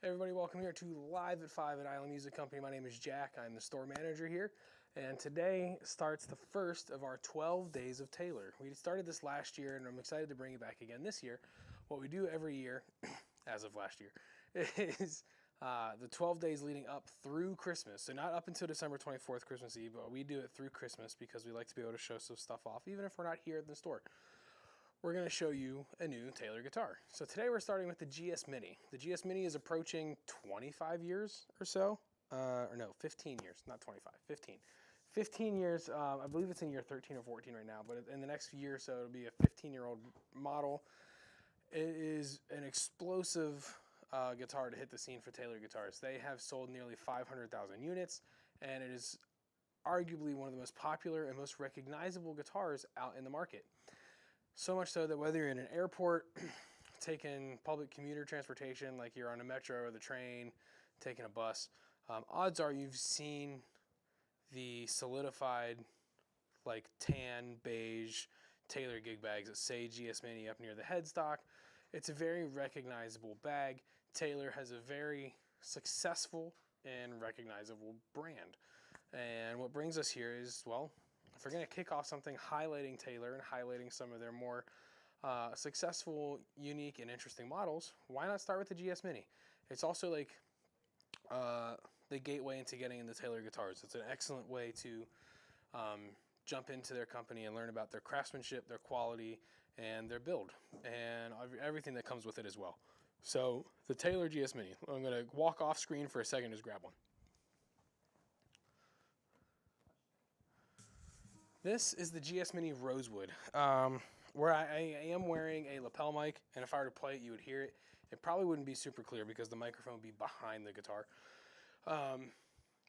Hey everybody, welcome here to Live at 5 at Island Music Company. My name is Jack. I'm the store manager here, and today starts the first of our 12 Days of Taylor. We started this last year, and I'm excited to bring it back again this year. What we do every year, as of last year, is the 12 days leading up through Christmas. So not up until December 24th, Christmas Eve, but we do it through Christmas because we like to be able to show some stuff off, even if we're not here at the store. We're going to show you a new Taylor guitar. So today we're starting with the GS Mini. The GS Mini is approaching 25 years or so, or no, 15 years, not 25, 15. 15 years, I believe it's in year 13 or 14 right now, but in the next year or so it'll be a 15-year-old model. It is an explosive guitar to hit the scene for Taylor guitars. They have sold nearly 500,000 units, and it is arguably one of the most popular and most recognizable guitars out in the market. So much so that whether you're in an airport, taking public commuter transportation, like you're on a metro or the train, taking a bus, odds are you've seen the solidified, like tan, beige Taylor gig bags that say GS Mini up near the headstock. It's a very recognizable bag. Taylor has a very successful and recognizable brand. And what brings us here is, well, if we're going to kick off something highlighting Taylor and highlighting some of their more successful, unique, and interesting models, why not start with the GS Mini? It's also like the gateway into getting into Taylor guitars. It's an excellent way to jump into their company and learn about their craftsmanship, their quality, and their build, and everything that comes with it as well. So the Taylor GS Mini, I'm going to walk off screen for a second, just grab one. This is the GS Mini Rosewood, where I am wearing a lapel mic, and if I were to play it, you would hear it. It probably wouldn't be super clear because the microphone would be behind the guitar.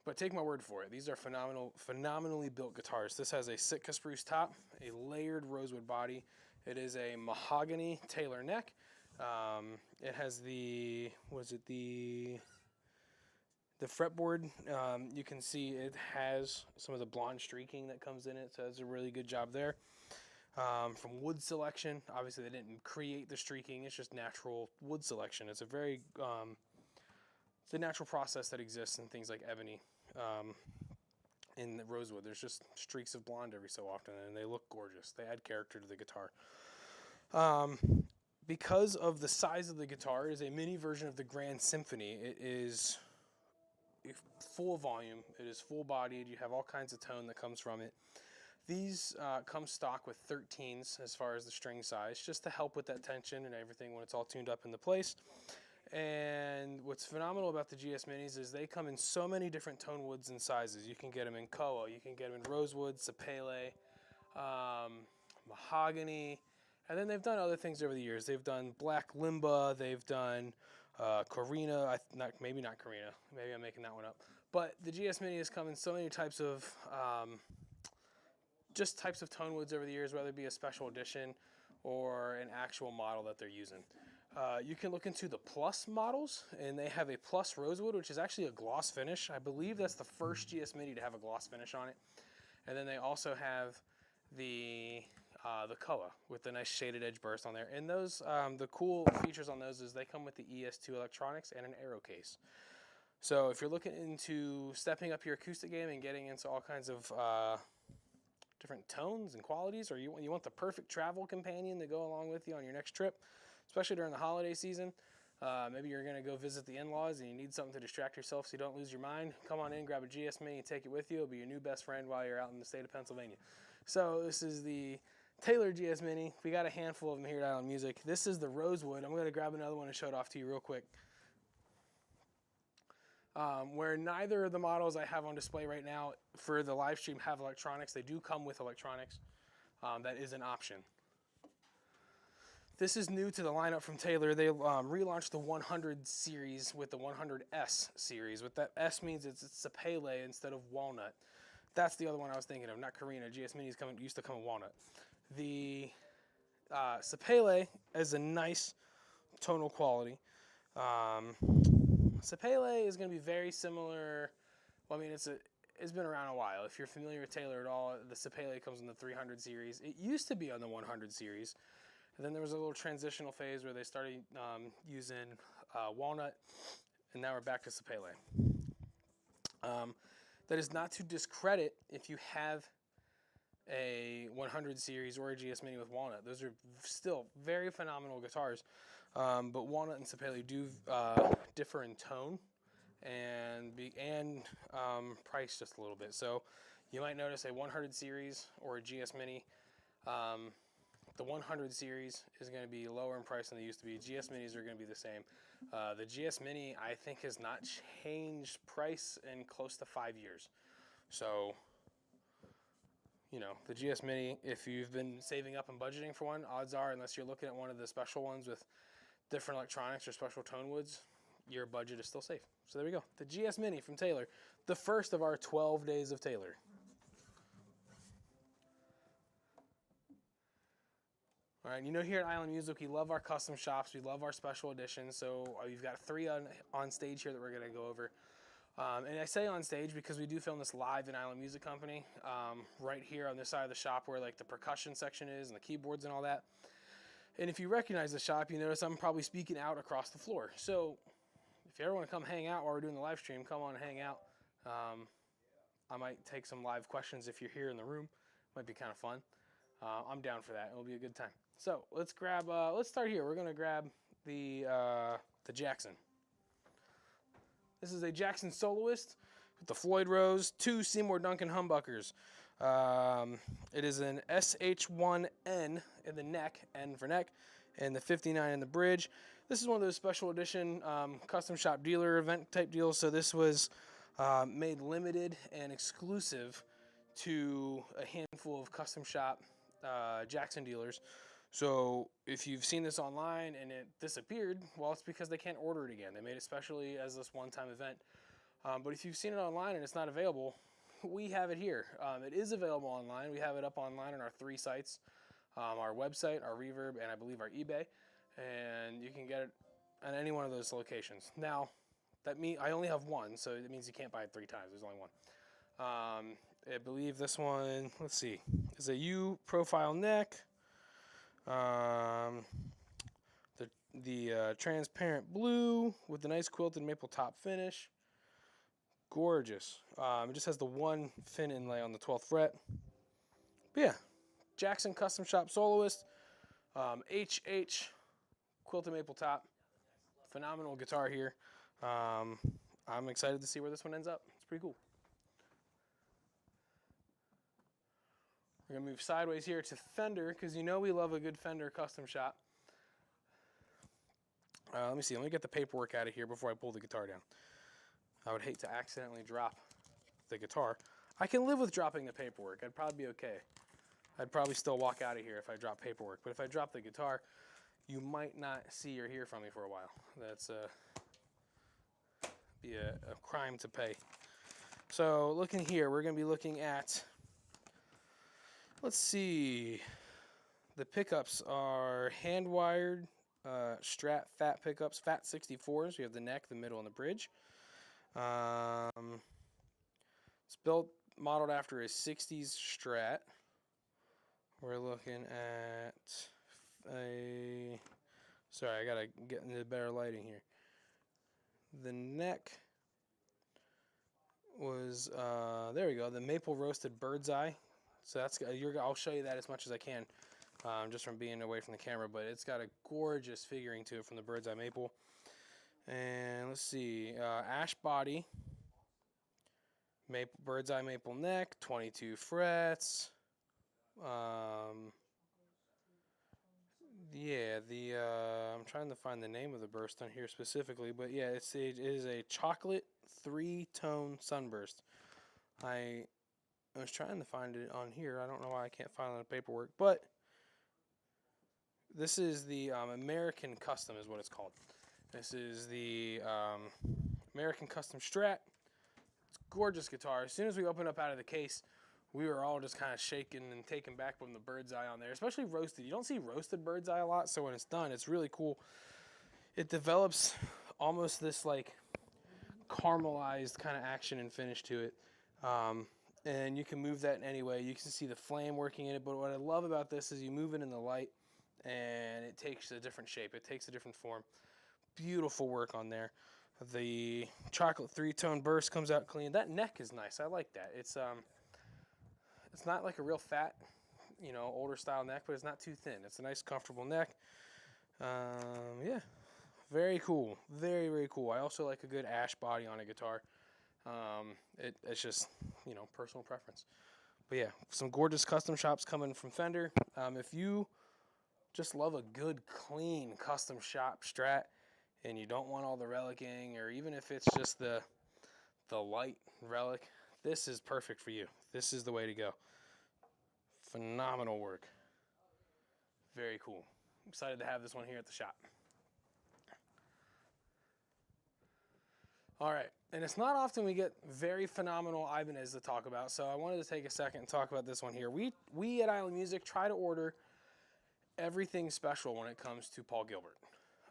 But take my word for it. These are phenomenally built guitars. This has a Sitka spruce top, a layered rosewood body. It is a mahogany Taylor neck. It has the fretboard. You can see it has some of the blonde streaking that comes in it, so it's a really good job there. From wood selection, obviously they didn't create the streaking, it's just natural wood selection. It's a very, it's a natural process that exists in things like ebony. In the rosewood, there's just streaks of blonde every so often, and they look gorgeous. They add character to the guitar. Because of the size of the guitar, it is a mini version of the Grand Symphony. It is full volume, it is full bodied, you have all kinds of tone that comes from it. These come stock with 13s as far as the string size, just to help with that tension and everything when it's all tuned up into place. And what's phenomenal about the GS Minis is they come in so many different tone woods and sizes. You can get them in koa, you can get them in rosewood, sapele, mahogany, and then they've done other things over the years. They've done black limba, they've done Carina, maybe not Carina, maybe I'm making that one up. But the GS Mini has come in so many types of, just types of tone woods over the years, whether it be a special edition or an actual model that they're using. You can look into the Plus models, and they have a Plus rosewood, which is actually a gloss finish. I believe that's the first GS Mini to have a gloss finish on it. And then they also have the koa with the nice shaded edge burst on there. And those, the cool features on those is they come with the ES2 electronics and an aero case. So if you're looking into stepping up your acoustic game and getting into all kinds of different tones and qualities, or you want the perfect travel companion to go along with you on your next trip, especially during the holiday season, maybe you're going to go visit the in-laws and you need something to distract yourself so you don't lose your mind, come on in, grab a GS Mini and take it with you. It'll be your new best friend while you're out in the state of Pennsylvania. So this is the Taylor GS Mini. We got a handful of them here at Island Music. This is the Rosewood. I'm going to grab another one and show it off to you real quick. Where neither of the models I have on display right now for the live stream have electronics. They do come with electronics. That is an option. This is new to the lineup from Taylor. They relaunched the 100 series with the 100S series. What that S means is it's sapele instead of walnut. That's the other one I was thinking of, not Carina. GS Minis used to come in walnut. The sapele is a nice tonal quality. Sapele is going to be very similar. Well, I mean, it's been around a while. If you're familiar with Taylor at all, the sapele comes in the 300 series. It used to be on the 100 series. And then there was a little transitional phase where they started using walnut. And now we're back to Sapele. That is not to discredit if you have a 100 series or a GS Mini with walnut. Those are still very phenomenal guitars. But walnut and Sapele do differ in tone and price just a little bit. So you might notice a 100 series or a GS Mini. The 100 series is going to be lower in price than they used to be. GS Minis are going to be the same. The GS Mini, I think, has not changed price in close to 5 years. So, you know, the GS Mini, if you've been saving up and budgeting for one, odds are, unless you're looking at one of the special ones with different electronics or special tone woods, your budget is still safe. So there we go. The GS Mini from Taylor, the first of our 12 days of Taylor. All right, you know, here at Island Music, we love our custom shops. We love our special editions. So we've got 3 on stage here that we're going to go over. And I say on stage because we do film this live in Island Music Company, right here on this side of the shop where like the percussion section is and the keyboards and all that. And if you recognize the shop, you notice I'm probably speaking out across the floor. So if you ever want to come hang out while we're doing the live stream, come on and hang out. I might take some live questions if you're here in the room. Might be kind of fun. I'm down for that. It'll be a good time. So let's grab. Let's start here. We're gonna grab the Jackson. This is a Jackson Soloist with the Floyd Rose, 2 Seymour Duncan humbuckers. It is an SH1N in the neck, N for neck, and the 59 in the bridge. This is one of those special edition custom shop dealer event type deals. So this was made limited and exclusive to a handful of custom shop Jackson dealers. So if you've seen this online and it disappeared, well, it's because they can't order it again. They made it specially as this one-time event. But if you've seen it online and it's not available, we have it here. It is available online. We have it up online on our 3 sites, our website, our Reverb, and I believe our eBay. And you can get it at any one of those locations. Now, that means I only have one, so it means you can't buy it 3 times. There's only one. I believe this one, let's see, is a U profile neck. The transparent blue with the nice quilted maple top finish. Gorgeous. It just has the 1 fin inlay on the 12th fret. But yeah, Jackson Custom Shop Soloist, HH quilted maple top. Phenomenal guitar here. I'm excited to see where this one ends up. It's pretty cool. We're going to move sideways here to Fender, because you know we love a good Fender custom shop. Let me see. Let me get the paperwork out of here before I pull the guitar down. I would hate to accidentally drop the guitar. I can live with dropping the paperwork. I'd probably be okay. I'd probably still walk out of here if I drop paperwork. But if I drop the guitar, you might not see or hear from me for a while. That's be a crime to pay. So looking here, we're going to be looking at, let's see, the pickups are hand-wired Strat Fat pickups, Fat 64s. We have the neck, the middle, and the bridge. It's modeled after a 60s Strat. We're looking at a, sorry, I gotta get into better lighting here. The neck was, there we go, the maple roasted bird's eye. So that's, I'll show you that as much as I can, just from being away from the camera, but it's got a gorgeous figuring to it from the bird's eye maple. And let's see, ash body, maple, bird's eye maple neck, 22 frets. Yeah, I'm trying to find the name of the burst on here specifically, but yeah, it is a chocolate 3-tone sunburst. I was trying to find it on here. I don't know why I can't find it on the paperwork, but this is the American Custom is what it's called. This is the American Custom Strat. It's a gorgeous guitar. As soon as we opened up out of the case, we were all just kind of shaking and taken back from the bird's eye on there, especially roasted. You don't see roasted bird's eye a lot, so when it's done, it's really cool. It develops almost this like caramelized kind of action and finish to it. And you can move that in any way. You can see the flame working in it, but what I love about this is you move it in the light and it takes a different shape. It takes a different form. Beautiful work on there. The chocolate 3-tone burst comes out clean. That neck is nice. I like that. It's not like a real fat, older style neck, but it's not too thin. It's a nice, comfortable neck. Yeah, very cool. Very, very cool. I also like a good ash body on a guitar. It's just, personal preference. But yeah, some gorgeous custom shops coming from Fender. If you just love a good, clean custom shop Strat, and you don't want all the relicing, or even if it's just the light relic, this is perfect for you. This is the way to go. Phenomenal work. Very cool. I'm excited to have this one here at the shop. All right, and it's not often we get very phenomenal Ibanez to talk about, so I wanted to take a second and talk about this one here. We at Island Music try to order everything special when it comes to Paul Gilbert.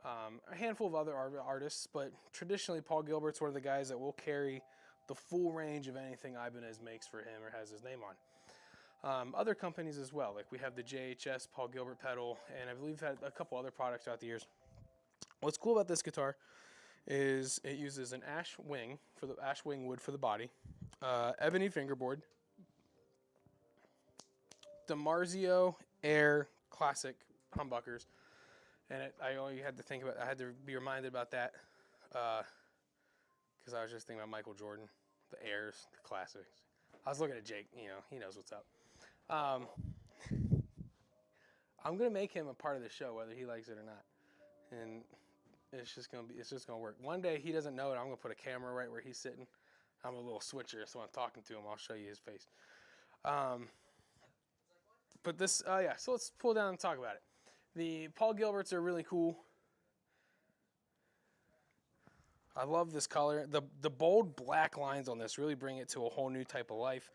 A handful of other artists, but traditionally Paul Gilbert's one of the guys that will carry the full range of anything Ibanez makes for him or has his name on. Other companies as well, like we have the JHS Paul Gilbert pedal, and I believe had a couple other products throughout the years. What's cool about this guitar is it uses an ash wing wood for the body, ebony fingerboard, DiMarzio Air Classic humbuckers, and I only had to think about. I had to be reminded about that because I was just thinking about Michael Jordan, the Airs, the classics. I was looking at Jake. He knows what's up. I'm gonna make him a part of the show, whether he likes it or not, and it's just gonna work. One day he doesn't know it. I'm gonna put a camera right where he's sitting. I'm a little switcher, so when I'm talking to him, I'll show you his face. But this, yeah. So let's pull down and talk about it. The Paul Gilberts are really cool. I love this color. The bold black lines on this really bring it to a whole new type of life.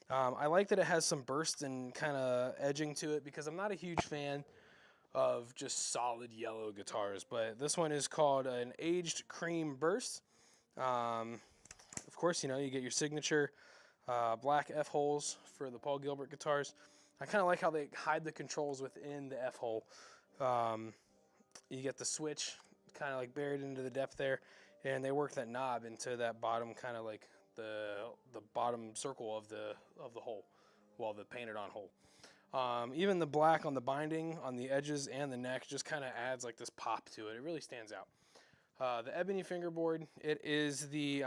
I like that it has some burst and kind of edging to it because I'm not a huge fan of just solid yellow guitars, but this one is called an Aged Cream Burst. Of course, you get your signature black F-holes for the Paul Gilbert guitars. I kind of like how they hide the controls within the F-hole. You get the switch kind of like buried into the depth there, and they work that knob into that bottom kind of like the bottom circle of the hole, well, the painted on hole. Even the black on the binding, on the edges and the neck just kind of adds like this pop to it. It really stands out. The ebony fingerboard, it is the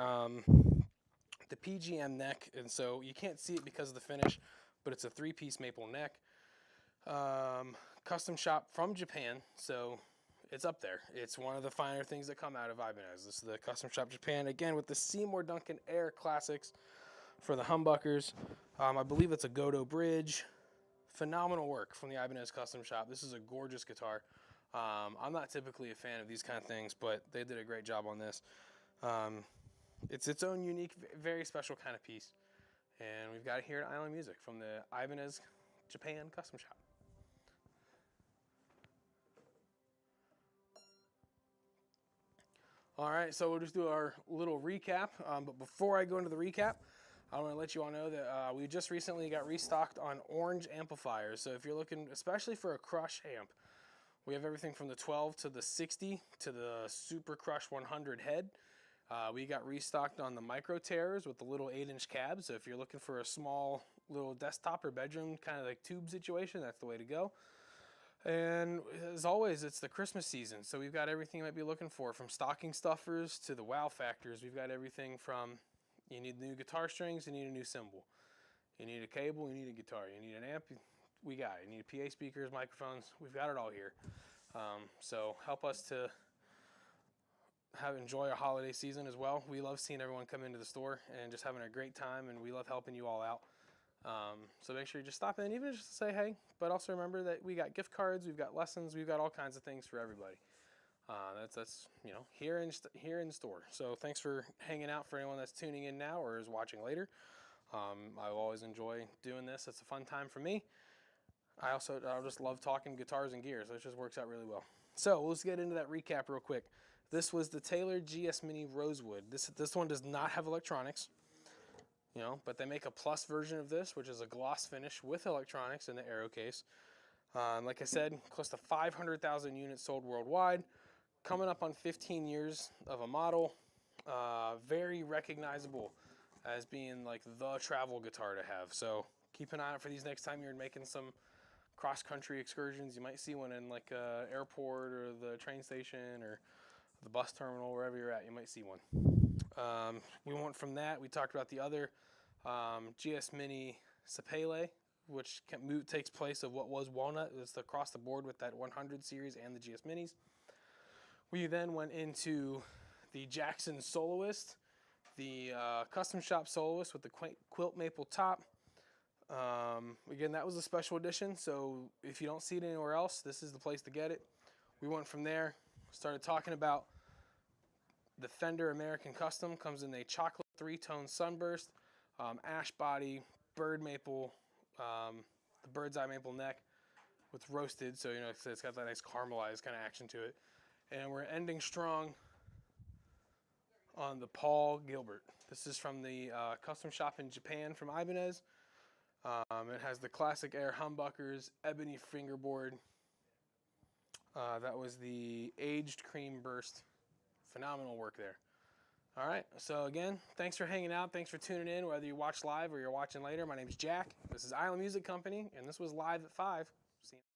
PGM neck, and so you can't see it because of the finish, but it's a 3-piece maple neck. Custom shop from Japan, so it's up there. It's one of the finer things that come out of Ibanez. This is the Custom Shop Japan, again with the Seymour Duncan Air Classics for the humbuckers. I believe it's a Godo bridge. Phenomenal work from the Ibanez Custom Shop. This is a gorgeous guitar. I'm not typically a fan of these kind of things, but they did a great job on this. It's its own unique, very special kind of piece. And we've got it here at Island Music from the Ibanez Japan Custom Shop. All right, so we'll just do our little recap. But before I go into the recap, I want to let you all know that we just recently got restocked on orange amplifiers. So if you're looking, especially for a Crush amp, we have everything from the 12 to the 60 to the Super Crush 100 head. We got restocked on the Micro Terrors with the little 8-inch cabs. So if you're looking for a small little desktop or bedroom kind of like tube situation, that's the way to go. And as always, it's the Christmas season, so we've got everything you might be looking for, from stocking stuffers to the wow factors. We've got everything from, you need new guitar strings, you need a new cymbal. You need a cable, you need a guitar. You need an amp, we got it. You need PA speakers, microphones, we've got it all here. So help us to enjoy our holiday season as well. We love seeing everyone come into the store and just having a great time, and we love helping you all out. So make sure you just stop in, even just to say hey, but also remember that we got gift cards, we've got lessons, we've got all kinds of things for everybody. That's here in store. So thanks for hanging out for anyone that's tuning in now or is watching later. I always enjoy doing this. It's a fun time for me. I just love talking guitars and gear, so it just works out really well. So let's get into that recap real quick. This was the Taylor GS Mini Rosewood. This one does not have electronics. But they make a plus version of this, which is a gloss finish with electronics in the aero case. Like I said, close to 500,000 units sold worldwide. coming up on 15 years of a model. Very recognizable as being like the travel guitar to have. So keep an eye out for these next time you're making some cross-country excursions. You might see one in like a airport or the train station or the bus terminal, wherever you're at. You might see one. We went from that. We talked about the other GS Mini Sapele, which takes place of what was Walnut. It's across the board with that 100 series and the GS Minis. We then went into the Jackson Soloist, the custom shop Soloist with the quilt maple top. Again, that was a special edition, so if you don't see it anywhere else, this is the place to get it. We went from there, started talking about the Fender American Custom. Comes in a chocolate 3-tone sunburst, ash body, bird maple, the bird's eye maple neck with roasted, so you know it's got that nice caramelized kind of action to it. And we're ending strong on the Paul Gilbert. This is from the custom shop in Japan from Ibanez. It has the classic air humbuckers, ebony fingerboard. That was the aged cream burst. Phenomenal work there. All right, so again, thanks for hanging out. Thanks for tuning in, whether you watch live or you're watching later. My name is Jack. This is Island Music Company, and this was Live at 5. See you.